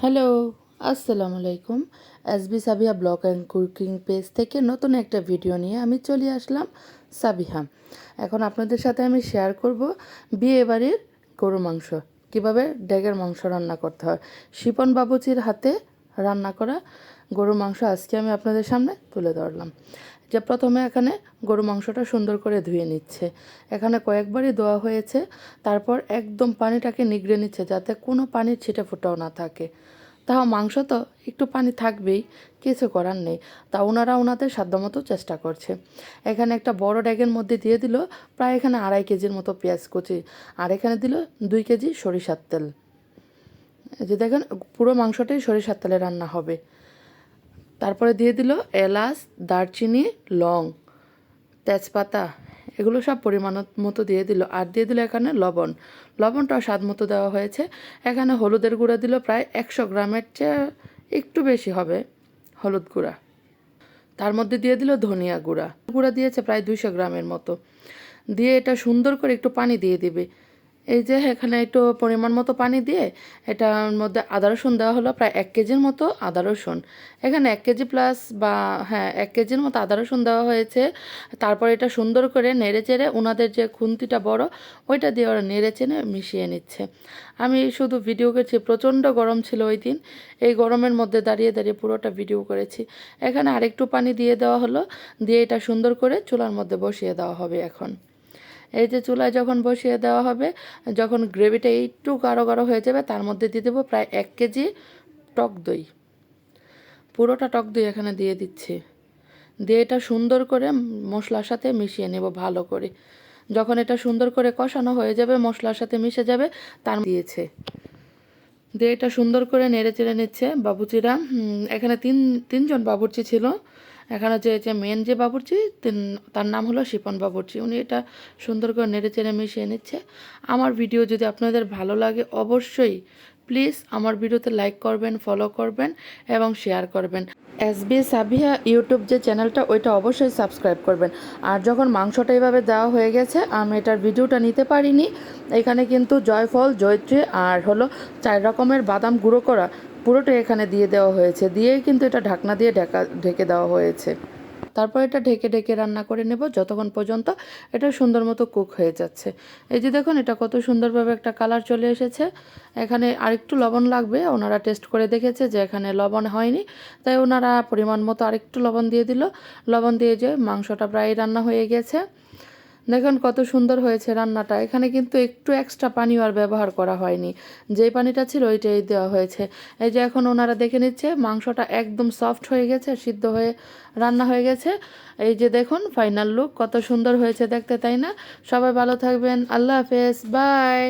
Hello, আসসালামু আলাইকুম। SB Sabiha blog and cooking page থেকে নতুন একটা ভিডিও নিয়ে আমি চলে আসলাম। সাবিহা, এখন আপনাদের সাথে আমি শেয়ার করব বিয়ে বাড়ির গরু মাংস কীভাবে ড্যাগের মাংস রান্না করতে হয়। শিপন বাবুচির হাতে রান্না করা গরু মাংস আজকে আমি আপনাদের সামনে তুলে ধরলাম। যে প্রথমে এখানে গরু মাংসটা সুন্দর করে ধুয়ে নিচ্ছে, এখানে কয়েকবারই ধোয়া হয়েছে। তারপর একদম পানিটাকে নিগড়ে নিচ্ছে যাতে কোনো পানির ছিটে ফোটাও না থাকে। তাও মাংস তো একটু পানি থাকবেই, কিছু করার নেই। তা ওনারা ওনাদের সাধ্যমতো চেষ্টা করছে। এখানে একটা বড় ড্যাগের মধ্যে দিয়ে দিল প্রায় এখানে 2.5 কেজির মতো পেঁয়াজ কুচি, আর এখানে দিল 2 কেজি সরিষার তেল। যে দেখেন পুরো মাংসটাই সরিষার তেলে রান্না হবে। তারপরে দিয়ে দিল এলাচ, দারচিনি, লং, তেজপাতা, এগুলো সব পরিমাণ মতো দিয়ে দিল। আর দিয়ে দিল এখানে লবণটাও স্বাদ মতো দেওয়া হয়েছে। এখানে হলুদের গুঁড়া দিল প্রায় 100 গ্রামের চেয়ে একটু বেশি হবে হলুদ গুঁড়া। তার মধ্যে দিয়ে দিল ধনিয়া গুঁড়া দিয়েছে প্রায় 200 গ্রামের মতো। দিয়ে এটা সুন্দর করে একটু পানি দিয়ে দিবে। এই যে এখানে একটু পরিমাণ মতো পানি দিয়ে এটার মধ্যে আদা রসুন দেওয়া হলো প্রায় 1 কেজির মতো আদা রসুন। এখানে 1 কেজি প্লাস বা 1 কেজির মতো আদা রসুন দেওয়া হয়েছে। তারপর এটা সুন্দর করে নেড়ে চেড়ে ওনাদের যে খুন্তিটা বড় ওইটা দিয়ে ওরা নেড়ে চেড়ে মিশিয়ে নিচ্ছে। আমি শুধু ভিডিও করেছি, প্রচণ্ড গরম ছিল ওই দিন। এই গরমের মধ্যে দাঁড়িয়ে দাঁড়িয়ে পুরোটা ভিডিও করেছি। এখানে আরেকটু পানি দিয়ে দেওয়া হলো, দিয়ে এটা সুন্দর করে চুলার মধ্যে বসিয়ে দেওয়া হবে। এখন এই যে চুলায় যখন বসিয়ে দেওয়া হবে, যখন গ্রেভিটা একটু গাঢ় গাঢ় হয়ে যাবে তার মধ্যে দিয়ে দেবো প্রায় 1 কেজি টক দই। পুরোটা টক দই এখানে দিয়ে দিচ্ছি। দিয়ে এটা সুন্দর করে মশলার সাথে মিশিয়ে নেব ভালো করে। যখন এটা সুন্দর করে কষানো হয়ে যাবে, মশলার সাথে মিশে যাবে, তার দিয়েছে দিয়ে এটা সুন্দর করে নেড়ে চেড়ে নিচ্ছে বাবুর্চিরা। এখানে তিনজন বাবুর্চি ছিল। এখানে যে মেন যে বাবুর্চি তার নাম হলো শিপন বাবুর্চি। উনি এটা সুন্দর করে নেড়ে চেড়ে মিশিয়ে নিচ্ছে। আমার ভিডিও যদি আপনাদের ভালো লাগে অবশ্যই প্লিজ আমার ভিডিওতে লাইক করবেন, ফলো করবেন এবং শেয়ার করবেন। এসবি সাবিহা ইউটিউব যে চ্যানেলটা ওইটা অবশ্যই সাবস্ক্রাইব করবেন। আর যখন মাংসটা এইভাবে দেওয়া হয়ে গেছে, আমি এটার ভিডিওটা নিতে পারিনি। এখানে কিন্তু জয়ফল, জয়ত্রী আর হলো 4 রকমের বাদাম গুঁড়ো করা পুরোটাই এখানে দিয়ে দেওয়া হয়েছে। দিয়েই কিন্তু এটা ঢাকনা দিয়ে ঢেকে দেওয়া হয়েছে। তারপর এটা ঢেকে ঢেকে রান্না করে নেব যতক্ষণ পর্যন্ত এটা সুন্দর মতো কুক হয়ে যাচ্ছে। এই যে দেখুন এটা কত সুন্দরভাবে একটা কালার চলে এসেছে। এখানে আরেকটু লবণ লাগবে, ওনারা টেস্ট করে দেখেছে যে এখানে লবণ হয়নি, তাই ওনারা পরিমাণ মতো আরেকটু লবণ দিয়ে দিল। লবণ দিয়ে যে মাংসটা প্রায় রান্না হয়ে গেছে। দেখুন কত সুন্দর হয়েছে রান্নাটা। এখানে কিন্তু একটু এক্সট্রা পানিও আর ব্যবহার করা হয়নি, যেই পানিটা ছিল ওইটাই দেওয়া হয়েছে। এই যে এখন ওনারা দেখে নিচ্ছে মাংসটা একদম সফট হয়ে গেছে, সিদ্ধ হয়ে রান্না হয়ে গেছে। এই যে দেখুন ফাইনাল লুক কত সুন্দর হয়েছে দেখতে, তাই না? সবাই ভালো থাকবেন, আল্লাহ হাফেজ, বাই।